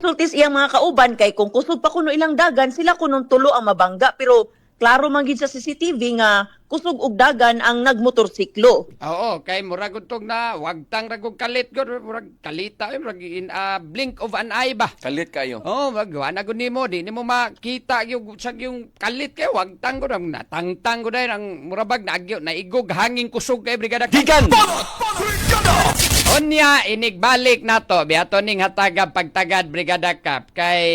sultis iyang mga kauban kay kung kusog pa kuno ilang dagan sila kunong tulo ang mabangga pero klaro man gid sa CCTV nga kusog og dagan ang nagmotorsiklo. Oo, kay murag utog na wagtang ragog kalit gud, murag kalita murag in a blink of an eye ba. Kalit kayo. Oh, wag na gud nimo di nimo makita yung kalit kay wagtang gud ang natangtang gud ang murabag na agyo na igog hanging kusog kay brigada. Gikan! Unya inigbalik nato biato ning hatagab pagtagad Brigada Cap kay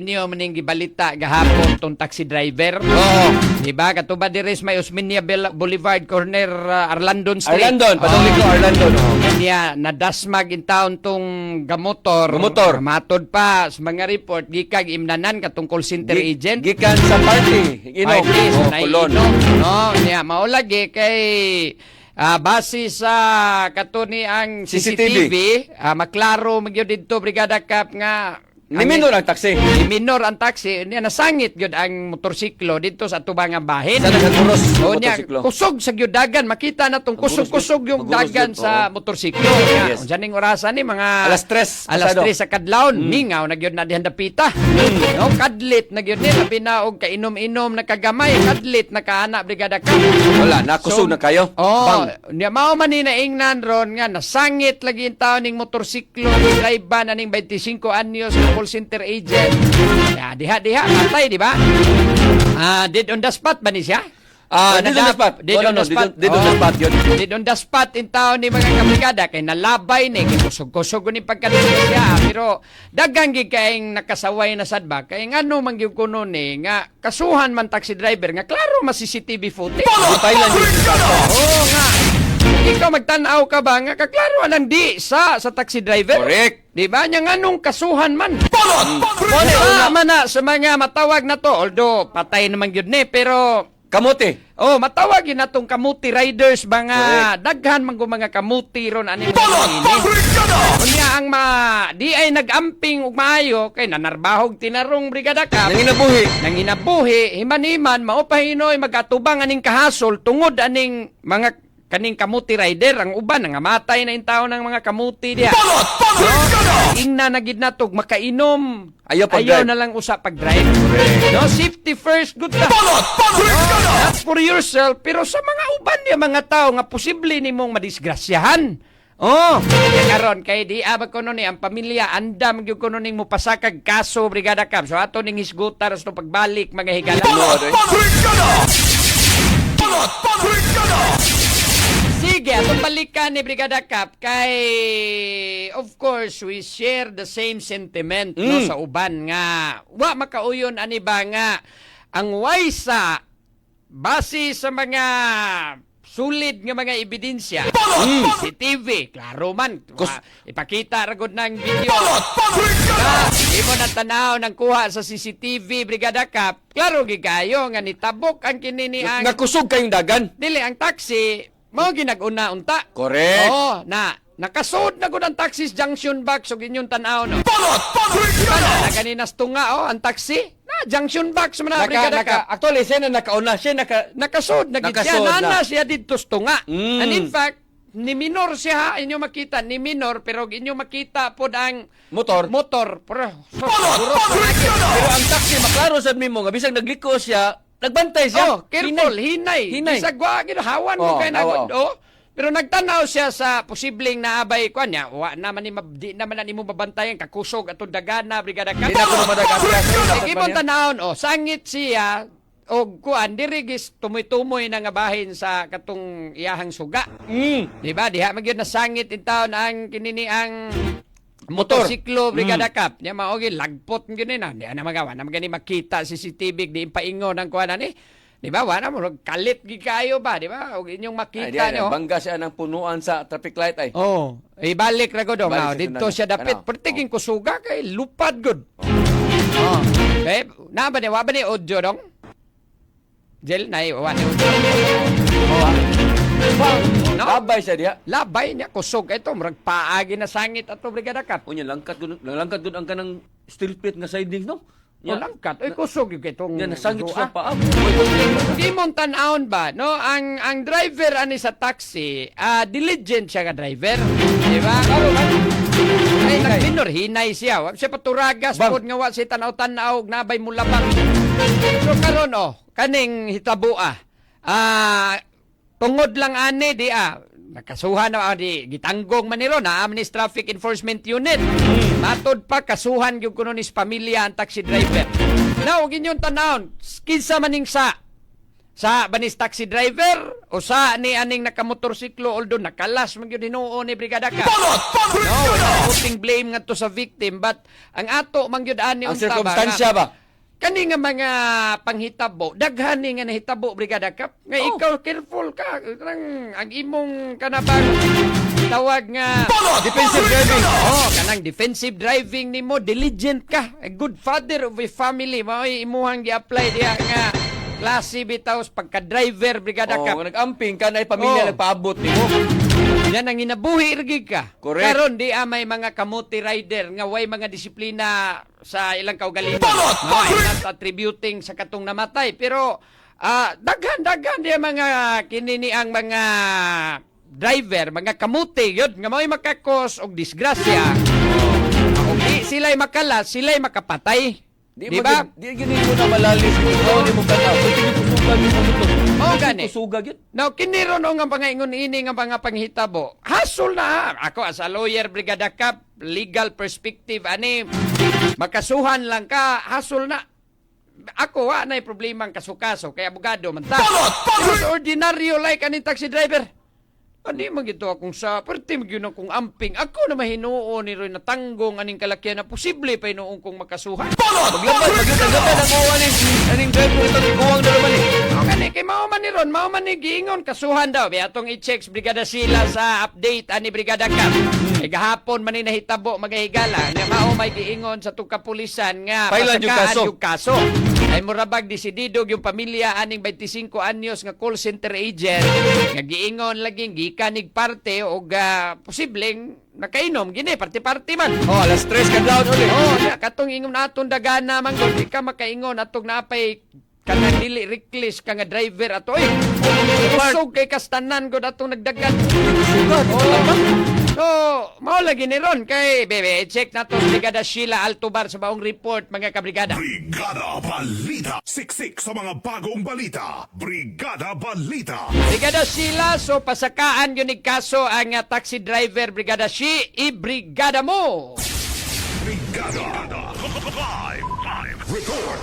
inyo maning gibalita gahapon tong taxi driver. Oo. Di ba katubad diri sa may Osmeña Boulevard corner Arlandon Street. Arlandon, paduli ko Arlandon. Kanya nadasmag in town tong gamotor. Gamotor. Matod pa sa mga report gikag imnanan katong call center agent. Gikan sa party. Inom. Party, so Oh, kulon. naiinom. No, niya maulagi kay base sa katuni ang CCTV, maklaro magyo didto Brigada Cap nga Ni minor ang taxi. minor ang taxi niya nasangit gyud ang motorsiklo dito sa tubangang bahin. Sa nagaturos O sa niya, motorsiklo. kusog sa gyud dagan, makita na tong kusog-kusog yung Maguros dagan yun, sa oo. motorsiklo. Yes. Unsa ning orasan ni mga Alas 3 alas pasado. 3 sa kadlawon, mingaw na gyud na dihan dapita. No, kadlit na gyud ni labi na og kainom-inom na kagamay, kadlit na kaana Brigada Cap. Wala, nakusog na kayo. Oh, Bang. niya mao man ni naingnan ron nga nasangit lagi in taon ning motorsiklo ni driver na ning 25 anyos na call center agent. Ya, diha patay di ba? Dead on the spot ba ni siya? Did on the spot. Dead on the spot. Did on the spot yun. Dead on the spot in taon ni mga kabrigada kay nalabay ni kay kusog-kusog ni pagkadili siya pero dagang gid kaayong nakasaway na sad ba kay ngano man gyud kuno ni nga kasuhan man taxi driver nga klaro mas CCTV footage. Thailand yun. Oo nga. Ikaw magtanaw ka ba nga kaklaro anang di sa taxi driver? Correct. Di ba nya nganong kasuhan man? Wala man na sa mga matawag na to although patay naman gyud ni pero Kamote. oh matawag yun na tong kamuti riders ba nga daghan man go mga kamuti ron ani mo ini. Unya ang di ay nagamping ug maayo kay nanarbahog tinarong Brigada Cap. Nanginabuhi himan-himan mao pa hinoy magatubang aning kahasol tungod aning mga kaning kamuti rider ang uban nga matay na in taon ng mga kamuti diha. Ingna na gid natog makainom. Ayaw na lang usa pag-drive. No, safety first good ta. Not for yourself pero sa mga uban diya mga tao nga posible nimong madisgrasyahan. Oh, karon kay di abag kuno ni ang pamilya andam gyud kuno ning mopasakag kaso Brigada Cap. So ato ning hisgutar sa pagbalik mga higala. Sige, atong balikan ni Brigada Cap kay of course we share the same sentiment no sa uban nga wa makauyon ani ba nga ang waysa base sa mga sulid nga mga ebidensya CCTV klaro man ipakita ragod ng video di mo natanaw ng kuha sa CCTV Brigada Cap klaro gigayo nga nitabok ang kinini ang Nakusog kayong dagan. dili ang taxi mao ginag-una unta. Correct. Oo, nakasud na gud ang taxi sa junction box ug inyong tan-aw no. Diba na ganinas tunga ang taxi na junction box man na Brigada Cap. Actually, siya na nakauna. Siya Nakasud na gid siya Nakasud nana na. siya didto sa tunga. And in fact, ni minor siya inyo makita ni minor pero inyo makita pod ang motor. pero Pero ang taxi, maklaro sa mo nga, bisag nagliko siya, nagbantay siya. careful, hinay. Hinay. Bisag wa gid hawan mo kay nagod. Pero nagtanaw siya sa posibleng naabay ko niya. Wa naman ni di naman na nimo mabantayan kakusog atong dagana Brigada Cap. Di na ko madagasya. Sige mo tanawon sangit siya og kuan diri gis tumoy-tumoy na nga bahin sa katong iyahang suga. Di ba? Diha magyud na sangit in taon ang kinini ang motorsiklo Brigada Cap. Nya maogi lagpot gyud na. Di na magawa na magani makita CCTV di paingon ang kuan ani. Di ba? Wala mo kalit gid kayo ba, di ba? Og inyong makita nyo. Bangga siya ng punuan sa traffic light ay. Oh, ibalik ra gud Ibalik siya dito na- siya dapit. ano? Pertiging kusuga kay lupad gud. Oh. Okay, na ba ni wa ba ni audio dong? Jel na wa ni audio. No? Labay siya diha. Labay niya kusog ito murag paagi na sangit ato Brigada Cap. Unya langkat gud ang kanang steel plate nga siding no. Walang kat. Ay, kusog yung itong Yan, nasangit dua. sa paa. Di mo tanawon ba, no? Ang driver ani sa taxi, diligent siya ka driver. Di ba? Ay, nagminor, hinay siya. Wa siya paturagas, Bang. pod nga wa si tanaw-tanaw, nabay mo labang. So karon kaning hitabo tungod lang ani di nakasuhan na di gitanggong man niro na Amnesty Traffic Enforcement Unit. Matod pa kasuhan gyud kuno nis pamilya ang taxi driver. Now ginyon tanawon, kinsa maning sa banis taxi driver o sa ni aning nakamotorsiklo although nakalas man gyud hinuon ni brigada ka. No, putting blame nga to sa victim but ang ato man gyud ani Ang unta sirkumstansya ba? kani nga mga panghitabo daghan ni nga nahitabo brigada kap nga ikaw careful ka ang imong kanabang tawag nga Defensive driving. kanang defensive driving nimo diligent ka a good father of a family mao'y imuhang gi-apply diha nga klase bitaw pagka-driver brigada kap Nag-amping ka na pamilya nagpaabot nimo. yan ang inabuhi irgig ka. Correct. Karon di may mga kamuti rider nga way mga disiplina sa ilang kaugalingon. Not attributing sa katong namatay pero daghan di mga kinini ang mga driver, mga kamuti yun nga may makakos og disgrasya. Og di sila'y makalas, sila'y makapatay. Di ba? Di gini mo na malalis. Di mo kana. Sige pusugan mo sa motor. Gani. Pusuga gyud. Now, kiniro no nga pangaingon ini nga mga panghitabo. Hasol na. Ako as a lawyer, Brigada Cap, legal perspective, ani, makasuhan lang ka, hasol na. Ako, na'y problema ang kasukaso, kay abogado man ta. Pero sa ordinaryo, like aning taxi driver, hindi man gito akong sa, pwerte magyun akong amping. Ako na mahinuon ni Roy na tanggong aning kalakyan na posible pa hinuon kong makasuhan. Maglabas ang uwa ni aning driver ito ni kuwang na naman eh. Kani kay mao man ni ron, mao man ni giingon kasuhan daw. Bi atong i-checks Brigada Sila sa update ani Brigada Cap. Kay gahapon man ni nahitabo magahigala nga mao may giingon sa tuka pulisan nga Pailan yung pasakaan kaso? yung kaso. Ay murabag desidido yung pamilya aning 25 anyos nga call center agent nga giingon laging gikanig parte og posibleng nakainom gini parte-parte man. Alas 3 ka down ulit. Katong ingon naton dagana man gud di ka makaingon atong napay kanang dili reckless ka nga driver ato usog kay kastanan gud atong nagdagan. So, mao lagi ni ron kay bebe check nato Brigada Sheila Altobar sa baong report mga kabrigada. Brigada Balita. Siksik sa mga bagong balita. Brigada Balita. Brigada Sheila, so pasakaan yun ni kaso ang taxi driver Brigada i-brigada mo. Brigada. Live report.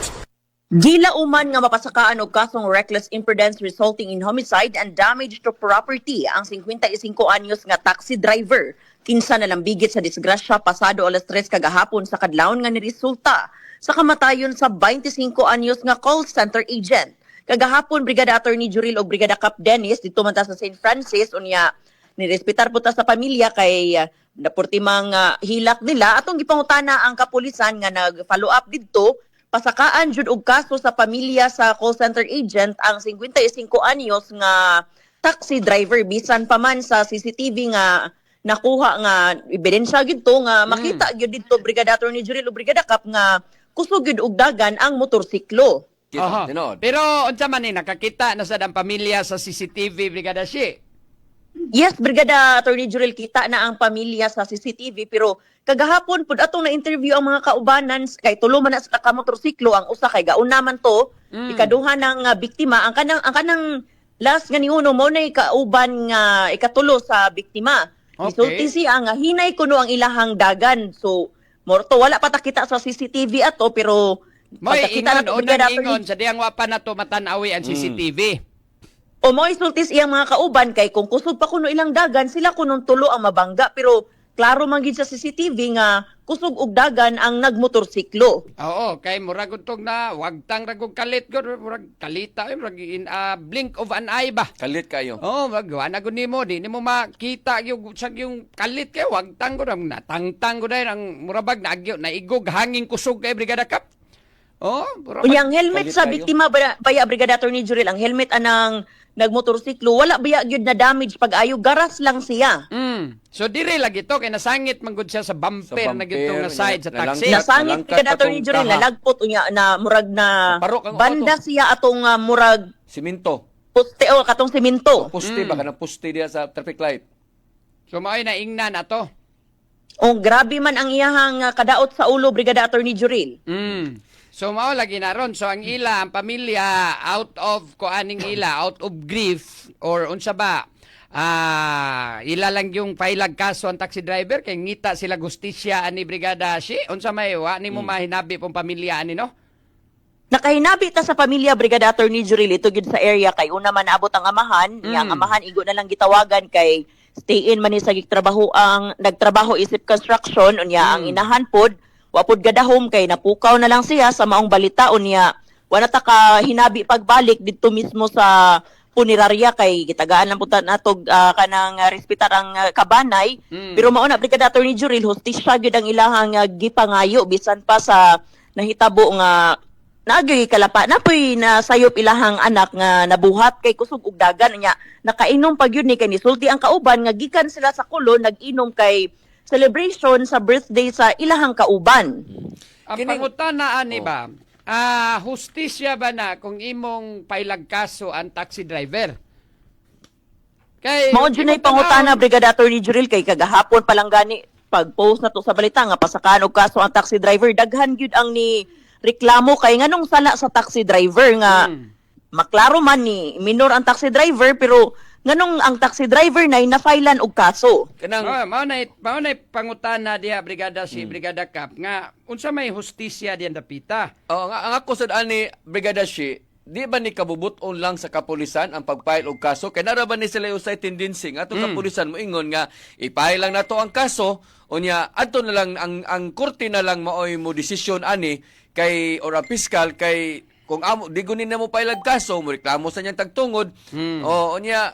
Gilauman nga mapasakaan og kasong reckless imprudence resulting in homicide and damage to property ang 55 anyos nga taxi driver. Kinsa na lambigit sa disgrasya pasado alas 3 kagahapon sa kadlawon nga niresulta sa kamatayon sa 25 anyos nga call center agent. Kagahapon Brigada Attorney Juril o Brigada Cap Dennis dito man ta sa St. Francis unya nirespetar po ta sa pamilya kay napurtimang hilak nila atong gipangutana ang kapulisan nga nag-follow up didto. Pasakaan jud og kaso sa pamilya sa call center agent ang 55 anyos nga taxi driver bisan pa man sa CCTV nga nakuha nga ebidensya gyud to nga makita gyud didto Brigada Attorney Juril o Brigada Cap nga kusog gyud og dagan ang motorsiklo. Aha. Tinood. Pero unsa man ni nakakita na sa dang pamilya sa CCTV Brigada Shi? Yes, Brigada Attorney Juril, kita na ang pamilya sa CCTV pero kagahapon pud atong na-interview ang mga kaubanan kay tulo man na sa motorsiklo ang usa kay gauna man to ikaduha ng biktima ang kanang last nga niuno mo na kauban nga ikatulo sa biktima. Okay. Misulti siya nga hinay kuno ang ilahang dagan. So morto wala pa ta kita sa CCTV ato pero Moy pagkakita ingon nato, unang Brigada Attorney ingon sa diyang wa pa nato matanawi ang CCTV. o mo isultis iyang mga kauban kay kung kusog pa kuno ilang dagan sila kunong tulo ang mabangga pero klaro man gid sa CCTV nga kusog og dagan ang nagmotorsiklo. Oo, kay murag untog na wagtang ragog kalit gud murag kalita murag in blink of an eye ba. Kalit kayo. Oh, magwa na gud nimo di nimo makita yung kalit kay wagtang gud ang natangtang gud ang murabag na agyo na igog hanging kusog kay Brigada Cap. Oh, murabag. Unyang helmet Kalit sa kayo. biktima baya Brigada Attorney Juril ang helmet anang nagmotorsiklo wala baya gyud na damage pag ayo garas lang siya. So dire lagi to kay nasangit man gud siya sa bumper, na gitong na side sa nalang- taxi. Nasangit nalangkat Brigada Attorney atong Juril kaha. nalagpot unya na murag na Parok ang banda auto. siya atong murag Siminto. poste o katong semento. Puste baka na puste diya sa traffic light. So mao'y naingnan ato. O grabe man ang iyahang kadaot sa ulo, Brigada Attorney Juril. So mao lagi na ron. So ang ila, ang pamilya out of out of grief or unsa ba? Ila lang yung pailag kaso ang taxi driver kay ngita sila gustisya ani Brigada si unsa may wa nimo mahinabi pong pamilya ani no? Nakahinabi ta sa pamilya, Brigada Attorney Juril, ito gid sa area kay una man abot ang amahan, ang amahan igo na lang gitawagan kay stay in man ni sa gigtrabaho ang nagtrabaho isip construction unya ang inahan pod wa pod gadahom kay napukaw na lang siya sa maong balita unya wala ta ka hinabi pagbalik didto mismo sa punerarya kay gitagaan lang punta natog kanang respetar ang kabanay pero mao na Brigada Attorney Juril hustisya gyud ang ilahang gipangayo bisan pa sa nahitabo nga naagay kalapa napoy na sayop ilahang anak nga nabuhat kay kusog og dagan nya nakainom pag yun ni kay nisulti ang kauban nga gikan sila sa Kulon nag-inom kay celebration sa birthday sa ilahang kauban. Ang pangutana ani ba? Hustisya ba na kung imong pailag kaso ang taxi driver? Kay Mao jud nay pangutana Brigada Attorney Juril kay kagahapon pa lang gani pag-post na to sa balita nga pasakaan og kaso ang taxi driver daghan gyud ang ni reklamo kay nganong sala sa taxi driver nga maklaro man ni minor ang taxi driver pero nganong ang taxi driver nay na-filean og kaso. Kanang mao na pangutana diha Brigada Brigada Cap nga unsa may hustisya diyan dapita. ang ako sad ani Brigada si di ba ni kabubuton lang sa kapulisan ang pag-file og kaso kay nara ba ni sila usay tendency nga atong kapulisan mo ingon nga i-file lang nato ang kaso unya adto na lang ang korte na lang maoy mo desisyon ani kay ora piskal kay kung amo di gunin na mo pailag kaso mo reklamo sa niyang tagtungod o unya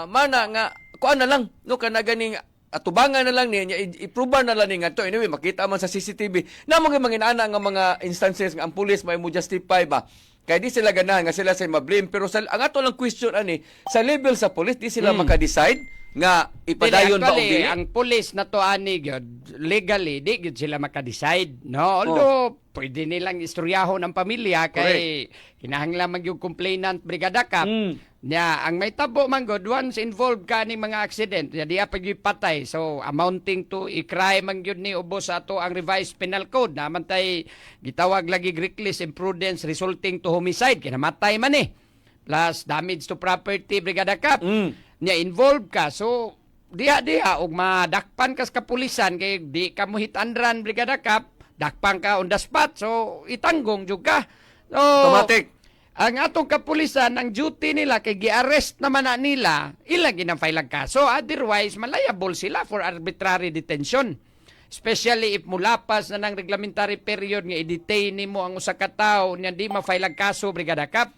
mana nga kuan na lang no kana ganing atubangan na lang niya i-prove na lang nga to anyway makita man sa CCTV na mga manginana nga mga instances nga ang pulis may mo justify ba kay di sila ganahan nga sila say ma-blame pero sa ang ato lang question ani sa level sa pulis di sila maka-decide nga ipadayon ba o dili ang pulis na to ani gyud legally di gyud sila maka-decide no although pwede nilang istoryahon ang pamilya kay kinahanglan man yung complainant Brigada Cap nya ang may tabo man god once involved ka ni mga accident ya diya pagipatay so amounting to i-crime man gyud ni ubos sa ato ang revised penal code naman tay gitawag lagi reckless imprudence resulting to homicide kinamatay man plus damage to property Brigada Cap nya involved ka so diha og madakpan kas kapulisan kay di ka mo hit-and-run Brigada Cap dakpan ka on the spot so itanggong jud ka so automatic ang atong kapulisan ang duty nila kay gi-arrest naman na nila ila ginang-file kaso otherwise malayable sila for arbitrary detention especially if mulapas na ng reglementary period nga i-detain nimo ang usa ka tawo nya di ma-file kaso Brigada Cap.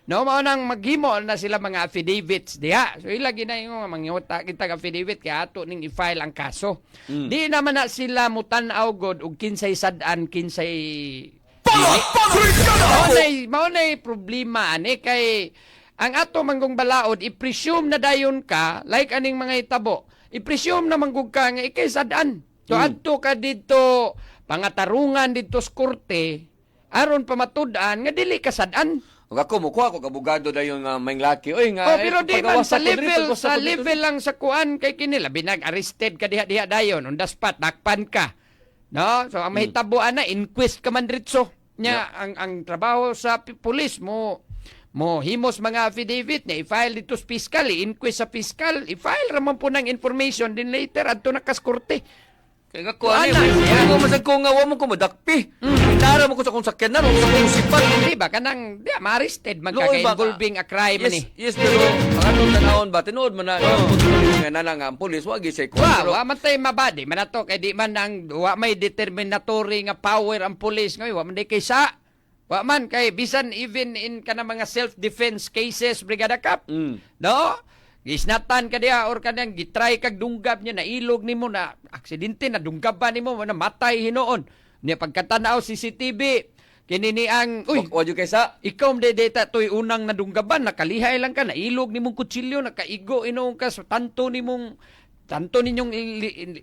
No, mao nang maghimo na sila mga affidavits diha. So ila ginay nga mangyuta kita affidavit kay ato ning i-file ang kaso. Di naman na sila mutan-aw god og kinsay sad-an kinsay mao nay problema ani kay ang ato manggong balaod i-presume na dayon ka like aning mga hitabo. I-presume na manggug ka nga ikay sad-an. So adto ka dito pangatarungan dito sa korte aron pamatud-an nga dili ka sad-an. Ug ako mukuha ko abogado dayon nga may laki oy nga pero di man pagawas sa ako diri, level pagawas sa ako dito. level lang sa kuan kay kinila binag-arrested ka diha dayon on the spot dakpan ka. No? So ang mahitabuan na inquest ka man diretso. Nya ang trabaho sa pulis mo himos mga affidavit na i-file dito sa fiscal, i-inquest sa fiscal, i-file raman po ng information din later adto na kas korte. Kaya nga ko ako masag ko nga wa mo ko madakpi. Inara mo ko sa kung sakyan na sa kung sipat. Di ba kanang ma-arrested man ka kay involving a crime ni. Yes, pero ang atong tanawon ba tinuod man na nga nana nga ang pulis wag say ko. Wa man tay mabadi man ato kay di man ang wa may determinatory nga power ang pulis nga wa man di kay sa wa man kay bisan even in kana mga self-defense cases Brigada Cap. No? Gisnatan ka diya or kanang gitry kag dunggab niya na ilog nimo na aksidente na dunggab ba nimo na matay hinoon. Niya pagkatanaw CCTV kini ni ang Wadyo kaysa ikaw data toy unang nadunggaban nakalihay lang ka na ilog nimong kutsilyo nakaigo inong ka so tanto ninyong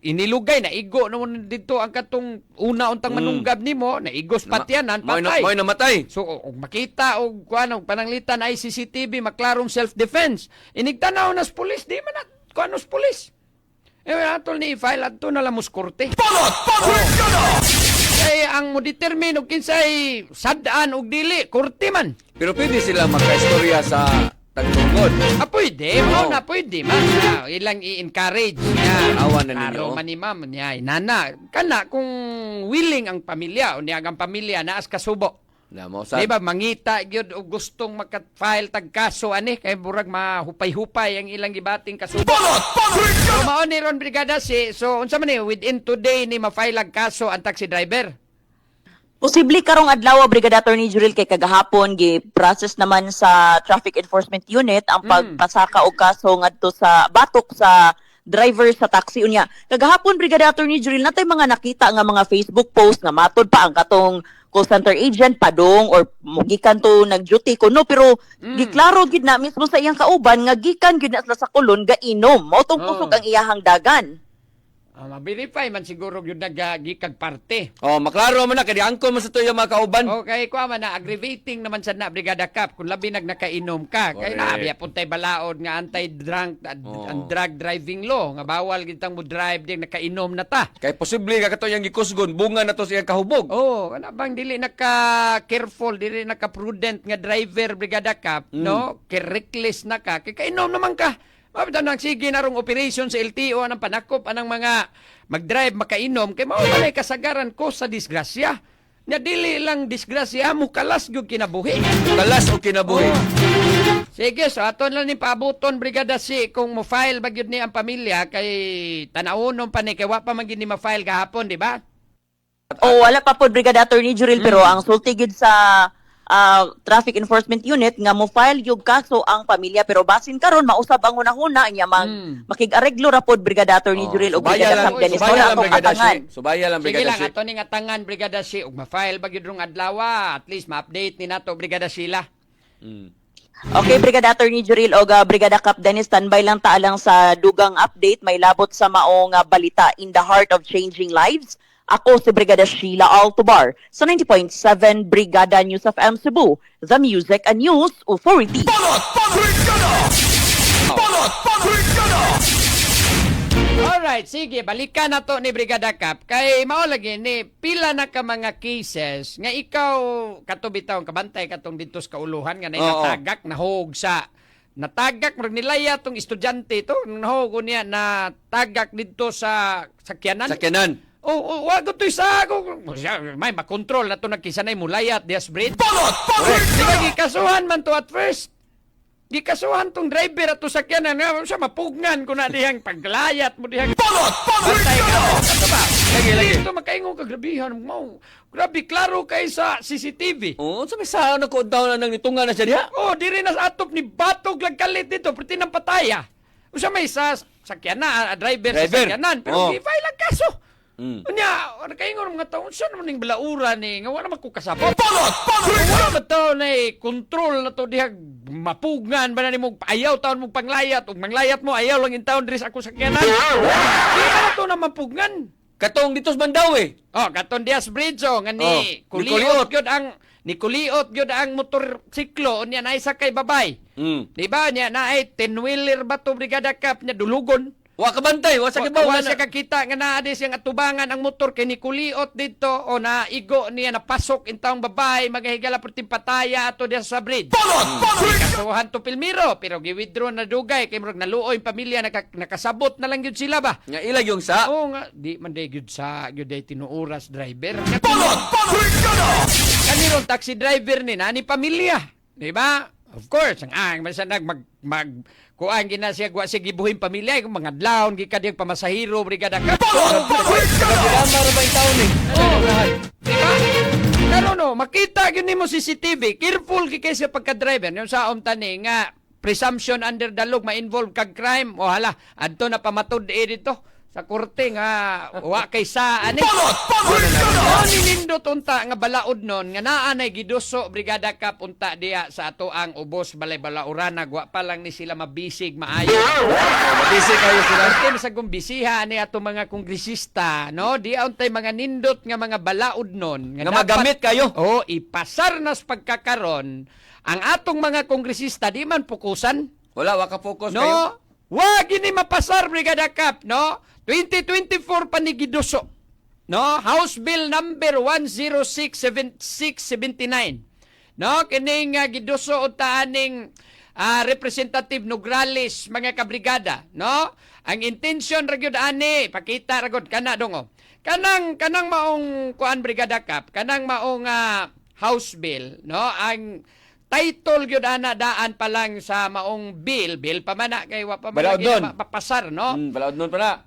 inilugay na igo naman dito ang katong una untang manunggab nimo na igos patyanan patay mo'y namatay. so og makita og kuano pananglitan ay CCTV maklarong self defense inigtanaw nas pulis di man kuano pulis atol ni i-file ato na lang muskorte. Balot Pabrikada! Kay ang mo determine og kinsay sadaan og dili, korte man. Pero pwede sila magka-istorya sa tagtungkod. Pwede, mao na pwede man. Ilang i-encourage niya. Awan na ninyo. Klaro man ni ma'am niya, inana. Kana kung willing ang pamilya, o niya ang pamilya naas kasubo. Namo sa Diba, mangita gyud og gustong maka-file tag kaso ani kay burag mahupay-hupay ang ilang gibating kasubo. Balot Pabrikada! So mao ni ron brigada so unsa man ni within today ni ma-file ang kaso ang taxi driver. Posible karong adlaw, Brigada Attorney Jurel, kay kagahapon gi-process naman sa Traffic Enforcement Unit ang pagpasaka og kaso ngadto sa batok sa driver sa taxi unya. Kagahapon, Brigada Attorney Jurel, natay mga nakita nga mga Facebook post nga matod pa ang katong call center agent padong or gikan to nag-duty ko no, pero giklaro gid na mismo sa iyang kauban nga gikan gid na sila sa kulon gainom mao tong kusog ang iyahang dagan. Ma-verify man siguro yun nagagikag parte. maklaro man na kay angko man sa tuyo mga kauban. Okay, kuha man na, aggravating naman sa na, Brigada Cap, kung labi nakainom ka. Kaya Correct. na, puntay balaod nga anti-drunk, ang drug driving law, nga bawal gitang mo drive din nakainom na ta. Kay posible ka kato yang gikusgon bunga na to sa iyang kahubog. Oh, ano bang dili naka-careful, dili naka-prudent nga driver, Brigada Cap, no? Kay reckless na ka, kay kainom naman ka. Mabita nang sige na rong operation sa LTO anang panakop anang mga mag-drive makainom kay mao man ay kasagaran ko sa disgrasya. Nya dili lang disgrasya mo kalas gyud kinabuhi. Kalas o kinabuhi. Sige, so aton lang ni paabuton Brigada si kung mo file ba gyud ni ang pamilya kay tanawonon pa ni kay wa pa man gyud ni ma-file gahapon, di ba? O wala pa po, Brigada Attorney Jurel, pero ang sulti gid sa Traffic Enforcement Unit nga mo file yung kaso ang pamilya, pero basin karon mausab ang hunahuna niya makig-areglo ra pod, Brigada Attorney Jurel o Brigada Cap Dennis subaya wala lang akong brigada atangan. si. Subaya lang Sige brigada lang si. aton ning atangan Brigada si ug ma-file ba gyud rong adlaw at least ma-update ni nato Brigada Sheila. Okay, Brigada Attorney Jurel o Brigada Cap Dennis, standby lang ta lang sa dugang update, may labot sa maong balita in the heart of changing lives. Ako si Brigada Sheila Altobar sa 90.7 Brigada News of M Cebu, the Music and News Authority. Balot Pabrikada! Balot Pabrikada! Alright, sige, balikan na to ni Brigada Cap. Kay mao lagi ni pila na ka mga cases nga ikaw katubitaw kabantay katong dito sa kauluhan nga natagak nahog sa natagak mag nilaya tong estudyante to nahog niya na tagak dito sa sakyanan. Sakyanan. Wag ko isa ako. May makontrol na to nagkisanay mulayat dias breed. Balot Di ba Pabrikada! gikasuhan man to at first? Gikasuhan tong driver at to sakyanan nga siya mapugngan ko na dihang paglayat mo dihang Balot bantay ka. Pabrikada! Ano ba? Lagi. Dito makaingon ka grabihan mo. Grabe klaro kay sa CCTV. Oh, sa may sao na ko daw na nang nitunga na siya diha. Oh, diri na sa atop ni batog lagkalit dito perti ng pataya. Usa may sa sakyanan, driver sa Driver. sakyanan pero Oh. gi-file ang kaso. Mm. Unya, kaingon mga taon siya naman ning balaura ni nga wala man ko kasabot. Balot Pabrikada! Wala ba to na control na to diha mapugngan ba na nimo ayaw taon mo panglayat ug manglayat mo ayaw lang in taon diri sa ako sakyanan. Di na to na mapugnan. Katong dito sa Bandaw eh. Oh, katon Diaz Bridge nga Oh, ni ni kuliot gyud ang motorsiklo unya na isa kay babay. Di ba niya na ay 10-wheeler ba to Brigada Cap niya dulugon. Wa ka bantay, wa sa kibaw Wa na. siya kakita nga naa di siyang atubangan ang motor kay ni kuliot dito o na igo niya napasok intawong babay magahigala perti pataya ato diya sa bridge. Balot Pabrikada! Kasuhan to Pilmiro pero gi-withdraw na dugay kay murag naluoy pamilya nakasabot na lang gyud sila ba. Nga ilag yung sa. Oo nga, di man day gyud sa gyud day tinuoras driver. Balot Pabrikada! Kanirong taxi driver ni nani pamilya, di ba? Of course, ang man siya kuan gina siya wa siya gibuhing pamilya kung mga adlawon gikadyang pamasahero Brigada Cap. Drama ra ba yung taon eh? Di ba? Pero no, makita gyud nimo CCTV, careful kay siya pagka-driver. Yung sa tani nga presumption under the law ma-involve kag crime o hala adto na pamatud dito sa korte nga wa kay sa ani. Balot Pabrikada! Oh, ninindot unta nga balaod nun nga naa nay giduso Brigada Cap unta diya sa ato ang ubos balay balauran wa pa lang ni sila mabisig maayo. Mabisi kayo sila. Arte sa gumbisiha ni ato mga kongresista, no? Di untay mga nindot nga mga balaod nun Nga magamit kayo. Oh, ipasar nas pagkakaron ang atong mga kongresista di man pukusan. Wala, wa ka focus No? kayo. Wa gini mapasar Brigada Cap, no? 2024 pa ni giduso. No, House Bill number 1067679. No, kining giduso unta aning Representative Nograles mga kabrigada, no? Ang intention ra gyud ani pakita ra gyud kana dongo. Kanang maong kuan Brigada Cap, kanang maong House Bill, no? Ang title gyud ana daan pa lang sa maong bill pa man na kay wa pa man Balaod nun. mapapasar, no? Balaod nun pa na.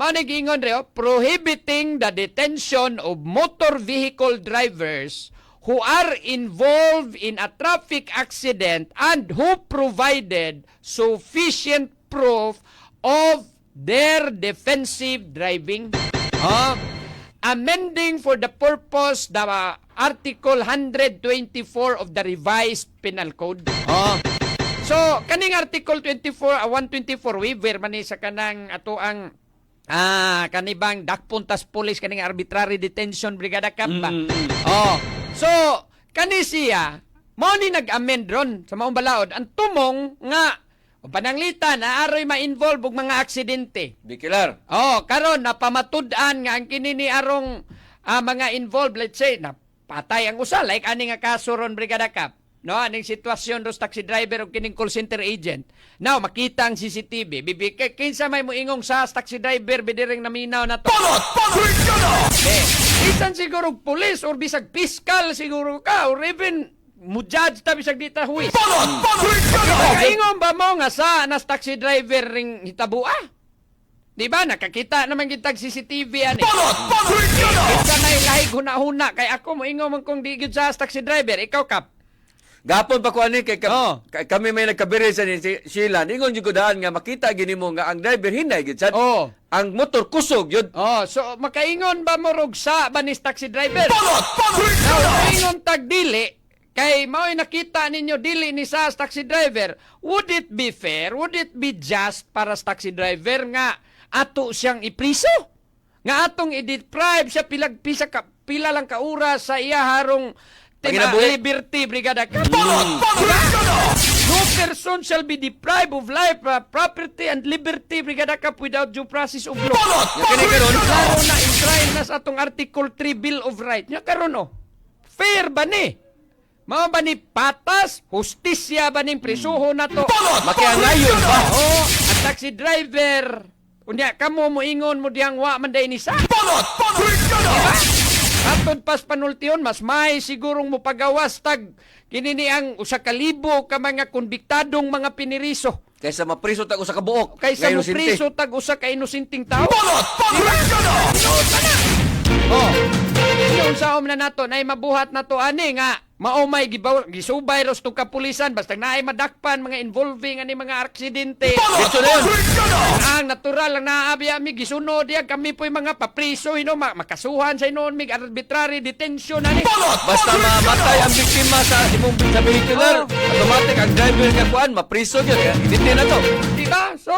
Mao ni giingon reo, prohibiting the detention of motor vehicle drivers who are involved in a traffic accident and who provided sufficient proof of their defensive driving. Amending for the purpose the Article 124 of the revised Penal Code. So, kaning Article 124 waiver man ni sa kanang ato ang kanibang dakpuntas police kaning arbitrary detention Brigada Cap ba. So, kani siya mao ni nag-amend ron sa maong balaod ang tumong nga pananglitan na aroy ma-involve og mga aksidente. Bikilar. Karon napamatud-an nga ang kini ni arong mga involved, let's say na patay ang usa like ani nga kaso ron Brigada Cap. No, aning sitwasyon dos taxi driver o kining call center agent. Now, makita ang CCTV. Kinsa may moingong sa taxi driver bidireng naminaw na to. Isan siguro police or bisag piskal siguro ka or even mujudge ta bisag dita huwis. Kaingon ba mo nga sa nas taxi driver ring hitabua? Di ba? Nakakita naman kitag CCTV ani. Kinsa na ilahi huna-huna kay ako moingon man kung di gyud sa taxi driver. Ikaw, Kap. Gapon pa ko ani kay kami may nagkabiri sa ni Sheila. Ingon jud ko daan nga makita gini mo nga ang driver hinay gid sad. Ang motor kusog yun. So makaingon ba mo rog sa banis taxi driver? Ingon tag dili kay mao'y nakita ninyo dili ni sa taxi driver. Would it be fair? Would it be just para sa taxi driver nga ato siyang ipriso? Nga atong i-deprive siya pila lang ka oras sa iya harong liberty Brigada Cap. No person shall be deprived of life, property, and liberty Brigada Cap without due process of law. Klaro na enshrined na sa atong Article 3 Bill of Rights. Nya karon fair ba ni? Mao ba ni patas? Hustisya ba ning prisuho na to? Makiangayon ba? Ang taxi driver. Unya kamo moingon mo diyang wa man day ni sa. Diba? Atod pas panultion, mas may sigurong mo pagawas tag kinini ang 1,000 ka mga konbiktadong mga piniriso. Kaysa mapriso tag usa ka buok. Kaysa mo priso tag usa ka inusinting tao. Yung sa na nato na mabuhat na to ani nga maumay gisubay ros tong kapulisan basta naay madakpan mga involving ani mga aksidente. Dito na yun. Ang natural lang naabi ami gisunod diya kami po'y mga papriso makasuhan sa inon mig arbitrary detention ani. Basta mamatay ang biktima sa imong sa vehicular, automatic ang driver nga kuan mapriso gyud. Hindi na to. Diba? So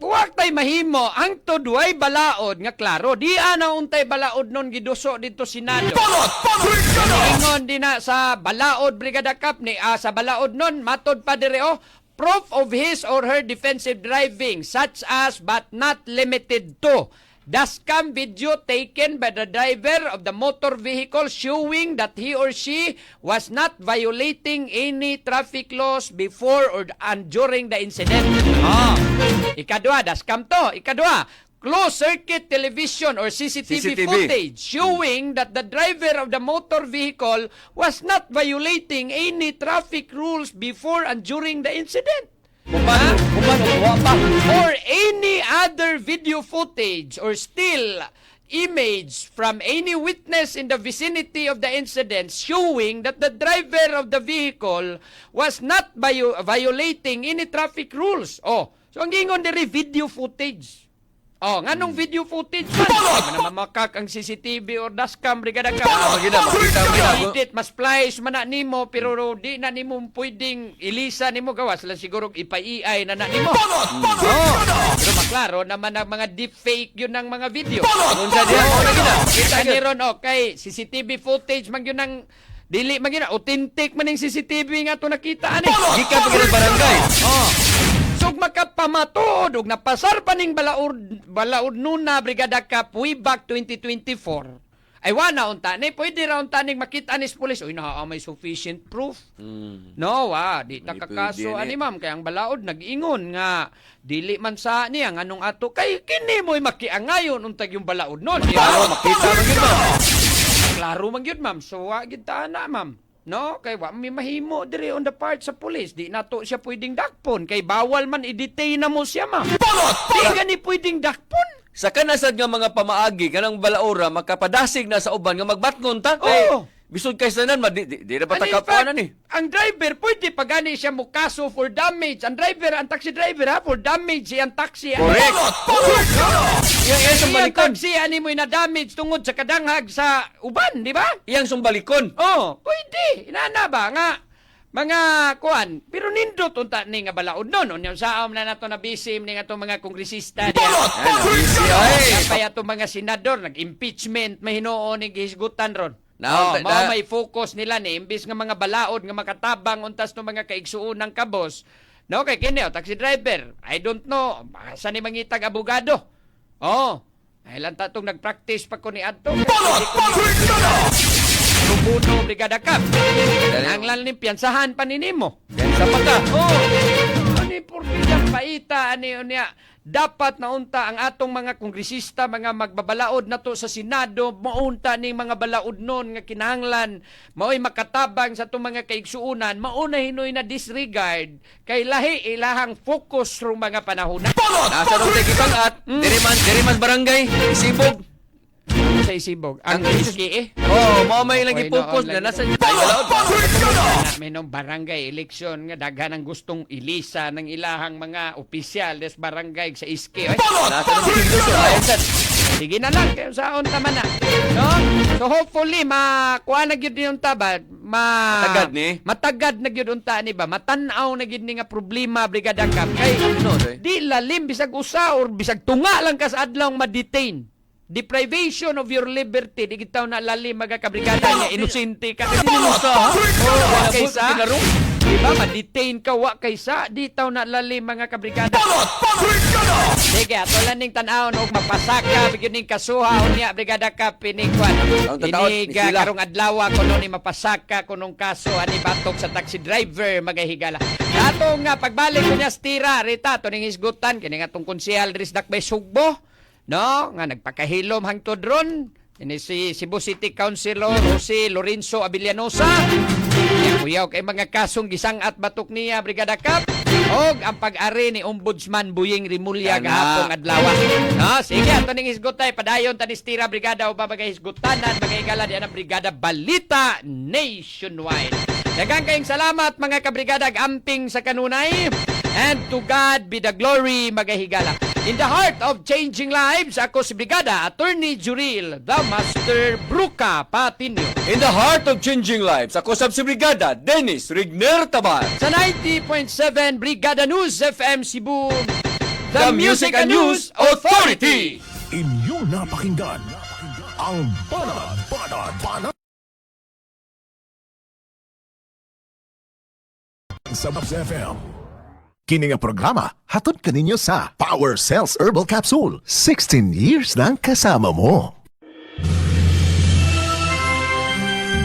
huwag tay mahimo ang tudway balaod nga klaro di ana untay balaod non giduso dito Senado. Ingon din na sa balaod Brigada Cap ni sa balaod non matod pa dire proof of his or her defensive driving such as but not limited to dashcam video taken by the driver of the motor vehicle showing that he or she was not violating any traffic laws before or and during the incident. Ikadua, dashcam to. Ikadua, closed-circuit television or CCTV footage showing that the driver of the motor vehicle was not violating any traffic rules before and during the incident. Or any other video footage or still image from any witness in the vicinity of the incident showing that the driver of the vehicle was not violating any traffic rules. So ang gingon diri video footage. Nganong video footage man? Mamakak ang CCTV or dashcam Brigada Cap. Edit, mas flash man na nimo pero di na nimo pwedeng ilisa nimo gawas lang siguro ipa-AI na nimo. Pero maklaro naman ang mga deepfake yun ng mga video. Kita ni ron kay CCTV footage man yun ng dili man yun authentic man yung CCTV nga to nakita ani. Gikan pa barangay. Sugma makapamatod og napasar pa ning balaod nuna Brigada Cap way back 2024. Ay wala unta ni pwede ra unta ning makita ni pulis oy naa may sufficient proof. No, di ta Hindi kakaso pwede, ani ma'am kay ang balaod nag-ingon nga dili man sa niya nganong ato kay kini mo'y makiangayon untag yung balaod non. Klaro, makita man gyud ma'am. Klaro man gyud ma'am. So wa gyud ta na ma'am. No, kay wa mi mahimo diri on the part sa police. Di nato siya pwedeng dakpon kay bawal man i-detain na mo siya ma'am. Di gani pwedeng dakpon. Sa kanasad nga mga pamaagi kanang balaura makapadasig na sa uban nga magbatngon ta kay Oo. bisod kay sanan di na And in patakapuan fact, ni. ang driver, pwede pa gani siya mo kaso for damage. Ang driver, ang taxi driver ha, for damage siyang taxi. Correct. Yang Siyang sumbalikon. taxi, ani mo'y na-damage tungod sa kadanghag sa uban, di ba? Iyang sumbalikon. Oh, pwede. Inana ba nga? Mga kuan, pero nindot unta ni nga balaod nun. Unyang saom na nato na bisim ni nga itong mga kongresista. Kaya itong mga senador, nag-impeachment, mahinoon ni gihisgutan ron. Now, Mao may focus nila ni imbis nga mga balaod nga makatabang untas no mga kaigsuon ng kabos. No kay kini taxi driver. I don't know sa ni mangitag abogado. Ay lang tatong nagpractice pa ko ni adto. Rubuno Brigada Cap. Ang lalim piyansahan pa ninimo. Sa pagka. Ani porbilang paita ani unya dapat na unta ang atong mga kongresista mga magbabalaod nato sa Senado maunta ni mga balaod nun nga kinahanglan mao'y makatabang sa itong mga kaigsuunan mauna hinoy na disregard kay lahi ilahang focus rong mga panahon Nasa nung tigipangat, diriman barangay, isibog. sa isibog ang iski Mao may lagi focus na nasa ay balaod. may nung barangay eleksyon nga daghan ang gustong ilisa ng ilahang mga opisyal des barangay sa iski Nasa nung tigipangat. sige na lang kayo sa unta man na no so hopefully makuha na gyud yung tabad Matagad ni? matagad na gyud unta ni ba matanaw na gyud ni nga problema Brigada Cap kay di lalim bisag usa or bisag tunga lang ka sa adlaw ma-detain deprivation of your liberty di gitaw na lalim mga kabrigada niya inosente ka kasi wa kaysa diba ma-detain ka wa kaysa di taw na lalim mga kabrigada sige ato lang ning tan-awon og mapasaka bigyan ning kasuha unya Brigada Cap pining kwan inig karong adlaw kuno ni mapasaka kunong kaso ani batok sa taxi driver magahigala ato nga pagbalik unya stira rita to ning hisgutan kini nga tong konsehal Dris Dakbay Sugbo no, nga nagpakahilom hangtod ron. Ini si Cebu City Councilor Jose Lorenzo Avellanosa. Kuyaw kay mga kasong gisang at batok niya Brigada Cap. Og ang pag-ari ni Ombudsman Buying Rimulya gahapon adlaw. No, sige ato ning hisgotay padayon ta ni Stira Brigada o babagay hisgotanan magahigala di ana Brigada Balita Nationwide. Daghang kayong salamat mga kabrigada amping sa kanunay. And to God be the glory magahigala. In the heart of changing lives, ako si Brigada Attorney Juril, the Master Bruca Patinio. In the heart of changing lives, ako si Brigada Dennis Rigner Tabar. Sa 90.7 Brigada News FM Cebu, the Music and News Authority. Inyong napakinggan ang Banad sa Babs FM. Kini nga programa hatod kaninyo sa Power Cells Herbal Capsule. 16 years nang kasama mo.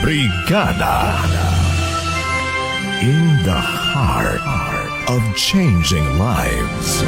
Brigada in the heart of changing lives.